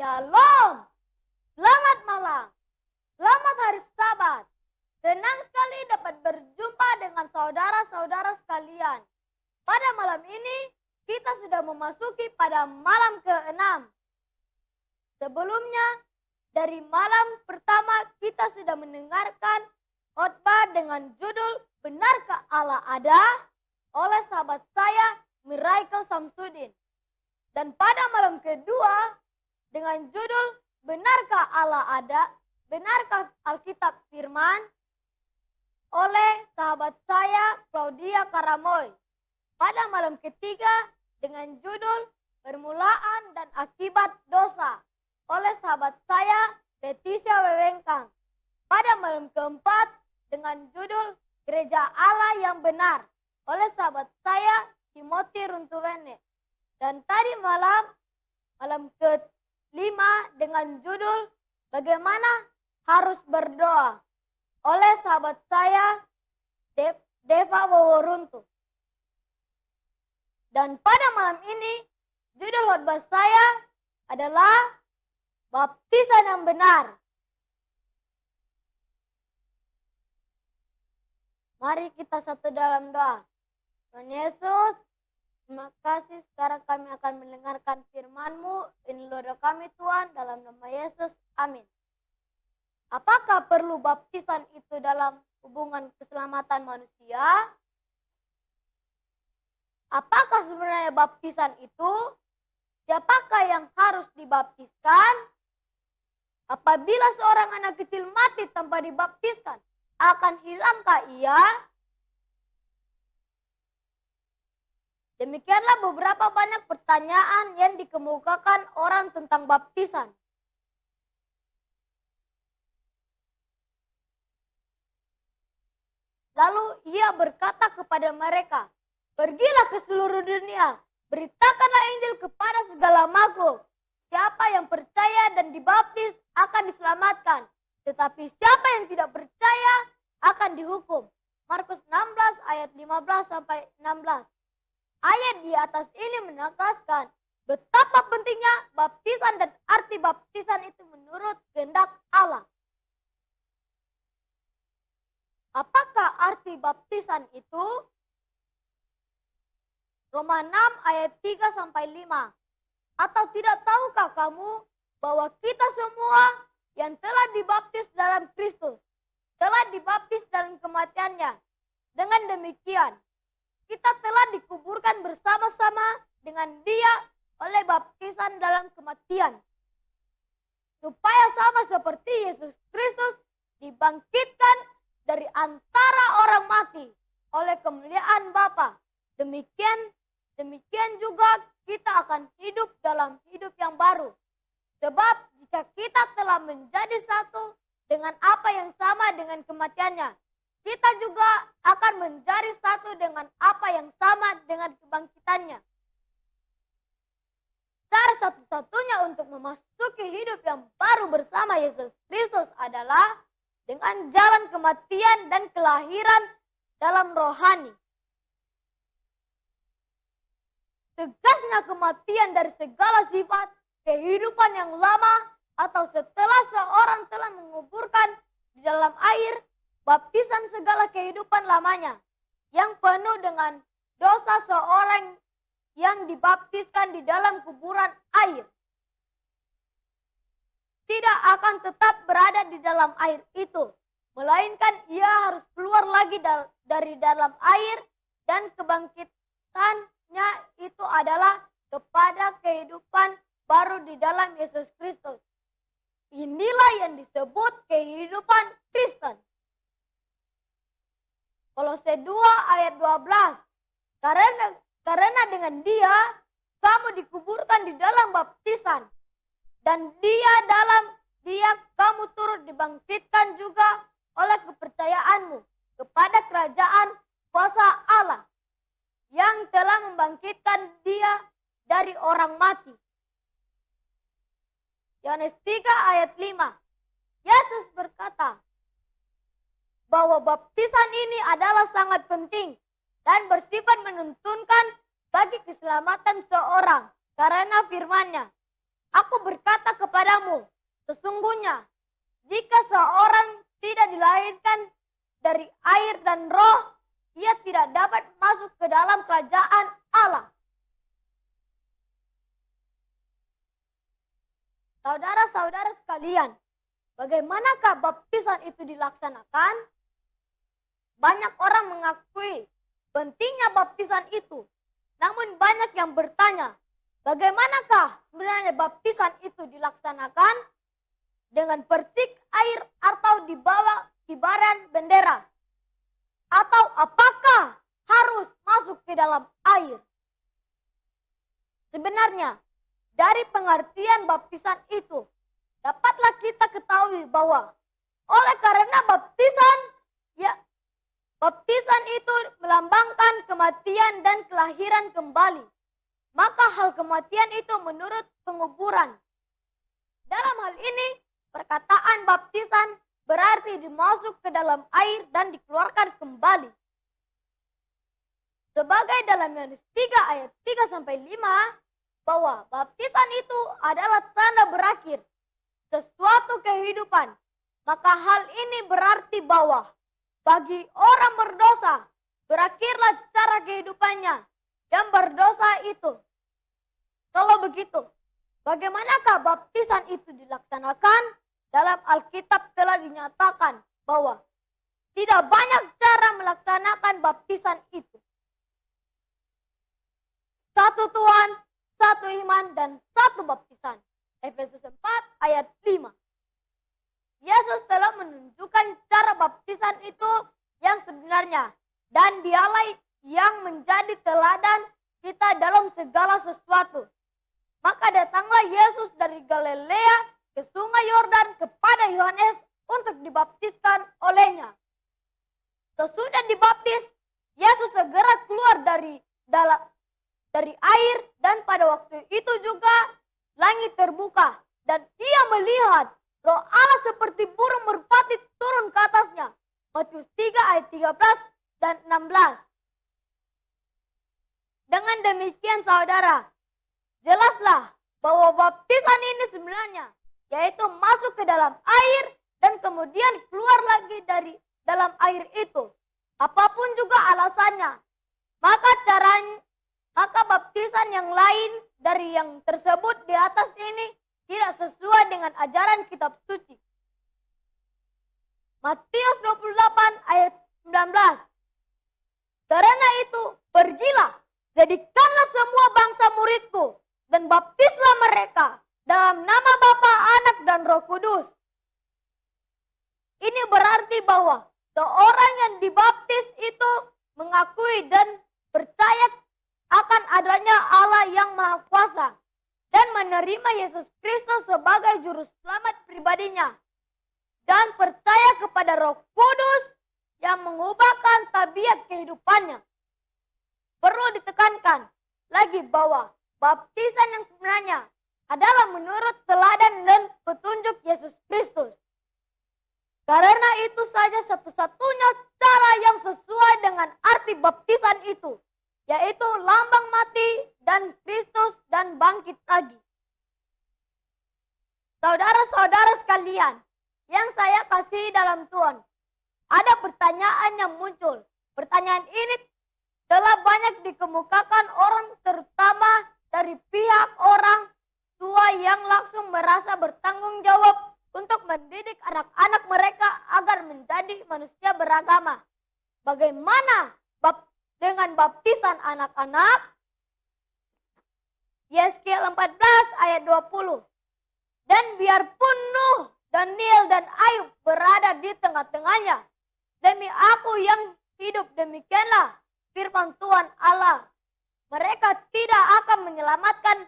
Shalom, selamat malam, selamat hari Sabat. Senang sekali dapat berjumpa dengan saudara-saudara sekalian. Pada malam ini, kita sudah memasuki pada malam ke-6. Sebelumnya, dari malam pertama kita sudah mendengarkan khotbah dengan judul Benarkah Allah Ada? Oleh sahabat saya, Miracle Samsudin. Dan pada malam kedua, dengan judul Benarkah Allah Ada? Benarkah Alkitab Firman? Oleh sahabat saya, Claudia Karamoy. Pada malam ketiga, dengan judul Permulaan dan Akibat Dosa. Oleh sahabat saya, Leticia Wewengkang. Pada malam keempat, dengan judul Gereja Allah yang Benar. Oleh sahabat saya, Timothy Runtuwene. Dan tadi malam ke-5 dengan judul Bagaimana Harus Berdoa. Oleh sahabat saya, Deva Woworuntu. Dan pada malam ini, judul khotbah saya adalah Baptisan yang Benar. Mari kita satu dalam doa. Tuhan Yesus, terima kasih sekarang kami akan mendengarkan firman-Mu. Inilah doa kami Tuhan, dalam nama Yesus. Amin. Apakah perlu baptisan itu dalam hubungan keselamatan manusia? Apakah sebenarnya baptisan itu? Siapakah yang harus dibaptiskan? Apabila seorang anak kecil mati tanpa dibaptiskan, akan hilangkah ia? Demikianlah beberapa banyak pertanyaan yang dikemukakan orang tentang baptisan. Lalu ia berkata kepada mereka, "Pergilah ke seluruh dunia, beritakanlah Injil kepada segala makhluk. Siapa yang percaya dan dibaptis akan diselamatkan, tetapi siapa yang tidak percaya akan dihukum." Markus 16 ayat 15 sampai 16. Ayat di atas ini menegaskan betapa pentingnya baptisan dan arti baptisan itu menurut kehendak Allah. Apakah arti baptisan itu? Roma 6 ayat 3 sampai 5. Atau tidak tahukah kamu bahwa kita semua yang telah dibaptis dalam Kristus telah dibaptis dalam kematiannya? Dengan demikian, kita telah dikuburkan bersama-sama dengan Dia oleh baptisan dalam kematian, supaya sama seperti Yesus Kristus dibangkitkan dari antara orang mati oleh kemuliaan Bapa. Demikian juga kita akan hidup dalam hidup yang baru. Sebab jika kita telah menjadi satu dengan apa yang sama dengan kematiannya, kita juga akan menjadi satu dengan apa yang sama dengan kebangkitannya. Cara satu-satunya untuk memasuki hidup yang baru bersama Yesus Kristus adalah dengan jalan kematian dan kelahiran dalam rohani. Tegasnya kematian dari segala sifat kehidupan yang lama atau setelah seorang telah menguburkan di dalam air, baptisan segala kehidupan lamanya yang penuh dengan dosa seorang yang dibaptiskan di dalam kuburan air tidak akan tetap berada di dalam air itu, melainkan ia harus keluar lagi dari dalam air, dan kebangkitannya itu adalah kepada kehidupan baru di dalam Yesus Kristus. Inilah yang disebut kehidupan Kristen. Kolose 2 ayat 12. Karena dengan Dia kamu dikuburkan di dalam baptisan, dan dalam Dia kamu turut dibangkitkan juga oleh kepercayaanmu kepada kerajaan kuasa Allah yang telah membangkitkan Dia dari orang mati. Yohanes 3 ayat 5. Yesus berkata bahwa baptisan ini adalah sangat penting dan bersifat menuntunkan bagi keselamatan seorang karena firman-Nya. Aku berkata kepadamu, sesungguhnya jika seorang tidak dilahirkan dari air dan roh, ia tidak dapat masuk ke dalam kerajaan Allah. Saudara-saudara sekalian, bagaimanakah baptisan itu dilaksanakan? Banyak orang mengakui pentingnya baptisan itu. Namun banyak yang bertanya, bagaimanakah sebenarnya baptisan itu dilaksanakan? Dengan percik air atau di bawah kibaran bendera? Atau apakah harus masuk ke dalam air? Sebenarnya, dari pengertian baptisan itu, dapatlah kita ketahui bahwa oleh karena baptisan itu melambangkan kematian dan kelahiran kembali. Maka hal kematian itu menurut penguburan. Dalam hal ini, perkataan baptisan berarti dimasuk ke dalam air dan dikeluarkan kembali. Sebagai dalam Yohanes 3 ayat 3-5, bahwa baptisan itu adalah tanda berakhir sesuatu kehidupan. Maka hal ini berarti bahwa bagi orang berdosa, berakhirlah cara kehidupannya yang berdosa itu. Kalau begitu, bagaimanakah baptisan itu dilaksanakan? Dalam Alkitab telah dinyatakan bahwa tidak banyak cara melaksanakan baptisan itu. Satu Tuhan, satu iman, dan satu baptisan. Efesus 4 ayat 5. Yesus telah menunjukkan cara baptisan itu yang sebenarnya. Dan dialah yang menjadi teladan kita dalam segala sesuatu. Maka datanglah Yesus dari Galilea ke sungai Yordan kepada Yohanes untuk dibaptiskan olehnya. Sesudah dibaptis, Yesus segera keluar dari air, dan pada waktu itu juga langit terbuka dan ia melihat Roh Allah seperti burung merpati turun ke atasnya. Matius 3 ayat 13 dan 16. Dengan demikian saudara, jelaslah bahwa baptisan ini sebenarnya yaitu masuk ke dalam air dan kemudian keluar lagi dari dalam air itu. Apapun juga alasannya, maka baptisan yang lain dari yang tersebut di atas ini tidak sesuai dengan ajaran kitab suci. Matius 28 ayat 19. Karena itu, pergilah, jadikanlah semua bangsa muridku, dan baptislah mereka dalam nama Bapa, Anak, dan Roh Kudus. Ini berarti bahwa seorang yang dibaptis itu mengakui dan percaya akan adanya Allah yang Maha Kuasa dan menerima Yesus Kristus sebagai juru selamat pribadinya dan percaya kepada Roh Kudus yang mengubahkan tabiat kehidupannya. Perlu ditekankan lagi bahwa baptisan yang sebenarnya adalah menurut teladan dan petunjuk Yesus Kristus. Karena itu saja satu-satunya cara yang sesuai dengan arti baptisan itu, yaitu lambang mati dan Kristus dan bangkit lagi. Saudara-saudara sekalian, yang saya kasih dalam Tuhan, ada pertanyaan yang muncul. Pertanyaan ini telah banyak dikemukakan orang, terutama dari pihak orang tua yang langsung merasa bertanggung jawab untuk mendidik anak-anak mereka agar menjadi manusia beragama. Bagaimana dengan baptisan anak-anak? Yeskiel 14 ayat 20. Dan biarpun Nuh, Daniel, dan Ayub berada di tengah-tengahnya, demi aku yang hidup, demikianlah firman Tuhan Allah, mereka tidak akan menyelamatkan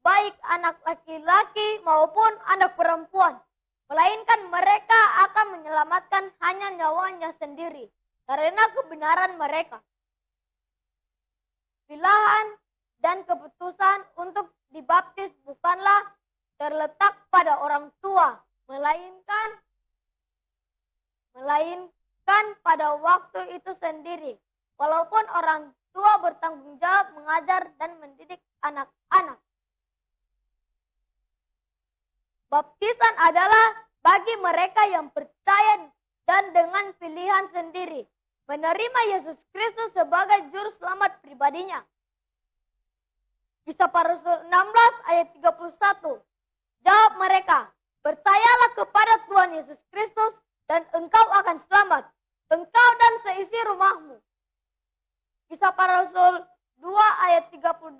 baik anak laki-laki maupun anak perempuan, melainkan mereka akan menyelamatkan hanya nyawanya sendiri karena kebenaran mereka. Pilihan dan keputusan untuk dibaptis bukanlah terletak pada orang tua, melainkan pada waktu itu sendiri. Walaupun orang tua bertanggung jawab mengajar dan mendidik anak-anak. Baptisan adalah bagi mereka yang percaya dan dengan pilihan sendiri menerima Yesus Kristus sebagai juru selamat pribadinya. Kisah Para Rasul 16 ayat 31. Jawab mereka, percayalah kepada Tuhan Yesus Kristus dan engkau akan selamat, engkau dan seisi rumahmu. Kisah Para Rasul 2 ayat 38.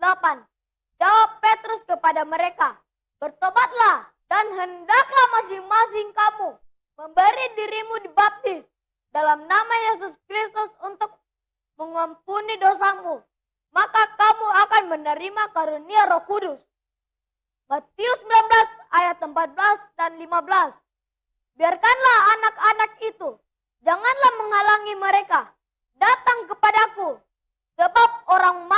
Jawab Petrus kepada mereka, bertobatlah dan hendaklah masing-masing kamu memberi dirimu dibaptis dalam nama Yesus Kristus untuk mengampuni dosamu, maka kamu akan menerima karunia Roh Kudus. Matius 19 ayat 14 dan 15. Biarkanlah anak-anak itu, janganlah menghalangi mereka datang kepadaku, sebab orang-orang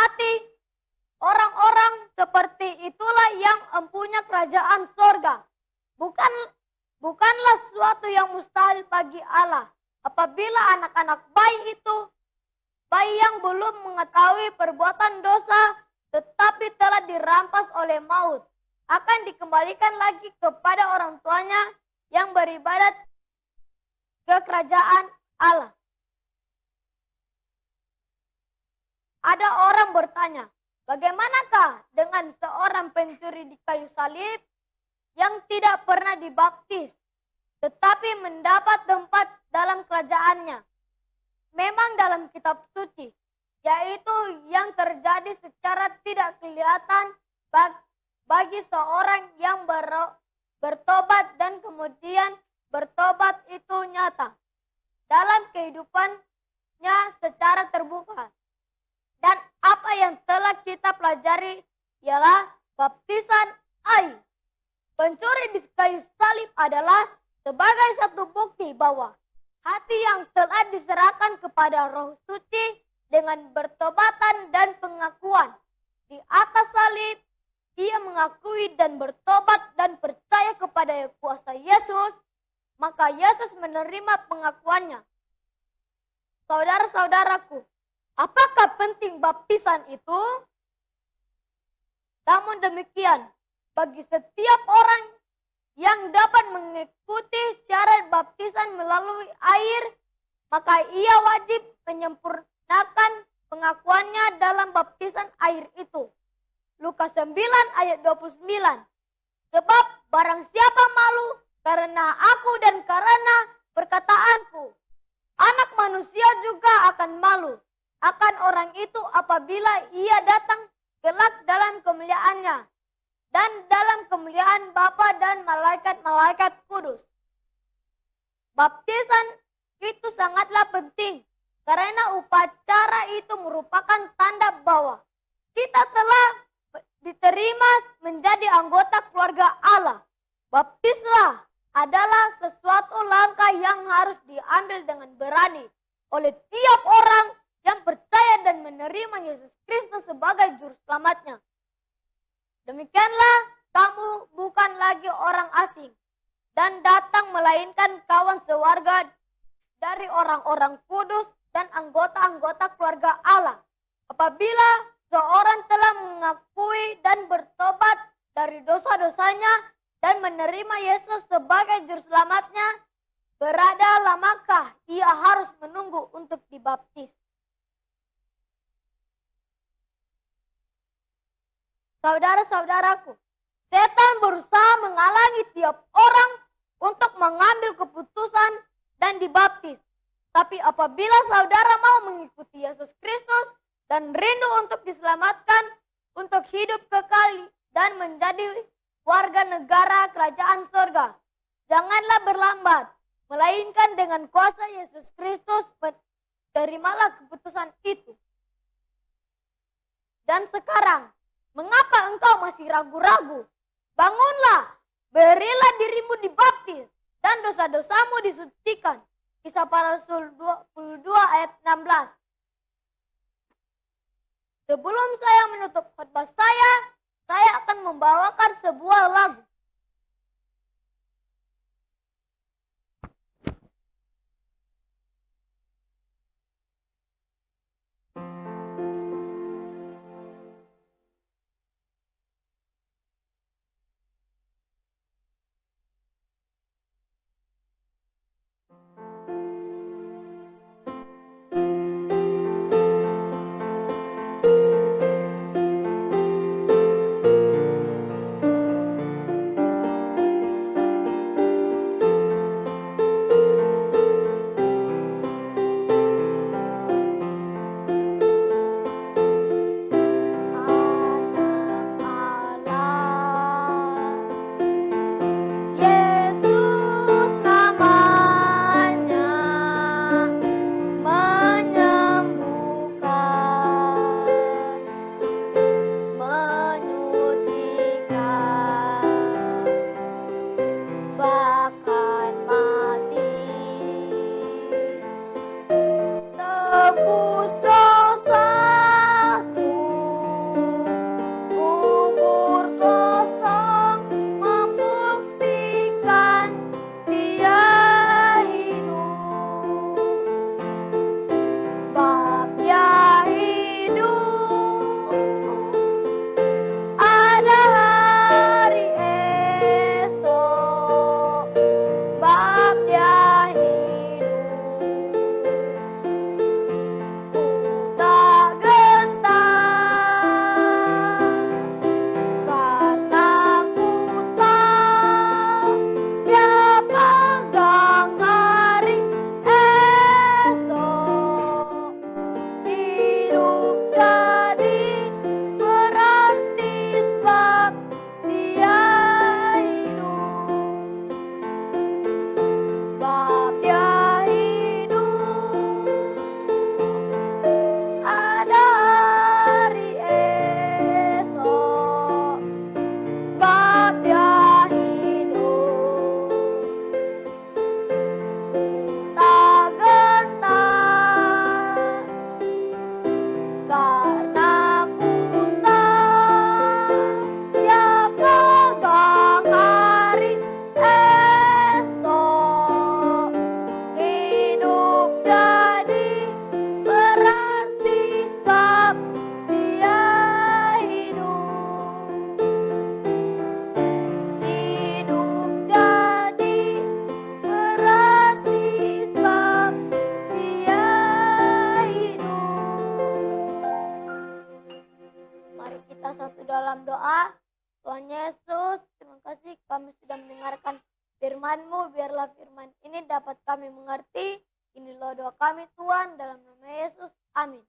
seperti itulah yang empunya kerajaan sorga. Bukanlah sesuatu yang mustahil bagi Allah apabila anak-anak bayi yang belum mengetahui perbuatan dosa tetapi telah dirampas oleh maut, akan dikembalikan lagi kepada orang tuanya yang beribadat ke kerajaan Allah. Ada orang bertanya, bagaimanakah dengan seorang pencuri di kayu salib yang tidak pernah dibaptis, tetapi mendapat tempat dalam kerajaannya? Memang dalam kitab suci, yaitu yang terjadi secara tidak kelihatan bagi seorang yang bertobat dan kemudian bertobat itu nyata dalam kehidupannya secara terbuka. Dan apa yang telah kita pelajari ialah baptisan air. Pencuri di kayu salib adalah sebagai satu bukti bahwa hati yang telah diserahkan kepada Roh Suci dengan bertobatan dan pengakuan. Di atas salib, ia mengakui dan bertobat dan percaya kepada kuasa Yesus, maka Yesus menerima pengakuannya. Saudara-saudaraku, apakah penting baptisan itu? Namun demikian, bagi setiap orang yang dapat mengikuti syarat baptisan melalui air, maka ia wajib menyempurnakan pengakuannya dalam baptisan air itu. Lukas 9 ayat 29. Sebab barang siapa malu karena aku dan karena perkataanku, Anak Manusia juga akan malu akan orang itu apabila ia datang kelak dalam kemuliaannya dan dalam kemuliaan Bapa dan malaikat-malaikat kudus. Baptisan itu sangatlah penting karena upacara itu merupakan tanda bahwa kita telah diterima menjadi anggota keluarga Allah. Baptislah adalah sesuatu langkah yang harus diambil dengan berani oleh tiap orang yang percaya dan menerima Yesus Kristus sebagai juru selamatnya. Demikianlah kamu bukan lagi orang asing dan datang melainkan kawan sewarga dari orang-orang kudus dan anggota-anggota keluarga Allah. Apabila seorang telah mengakui dan bertobat dari dosa-dosanya dan menerima Yesus sebagai juru selamatnya, beradalah maka ia harus menunggu untuk dibaptis. Saudara-saudaraku, setan berusaha menghalangi tiap orang untuk mengambil keputusan dan dibaptis. Tapi apabila saudara mau mengikuti Yesus Kristus dan rindu untuk diselamatkan, untuk hidup kekal dan menjadi warga negara kerajaan surga, janganlah berlambat, melainkan dengan kuasa Yesus Kristus terimalah keputusan itu. Dan sekarang, mengapa engkau masih ragu-ragu? Bangunlah, berilah dirimu dibaptis, dan dosa-dosamu disucikan. Kisah Para Rasul 22 ayat 16. Sebelum saya menutup khotbah saya akan membawakan sebuah lagu. Yesus, terima kasih kami sudah mendengarkan firman-Mu. Biarlah firman ini dapat kami mengerti. Inilah doa kami Tuhan, dalam nama Yesus. Amin.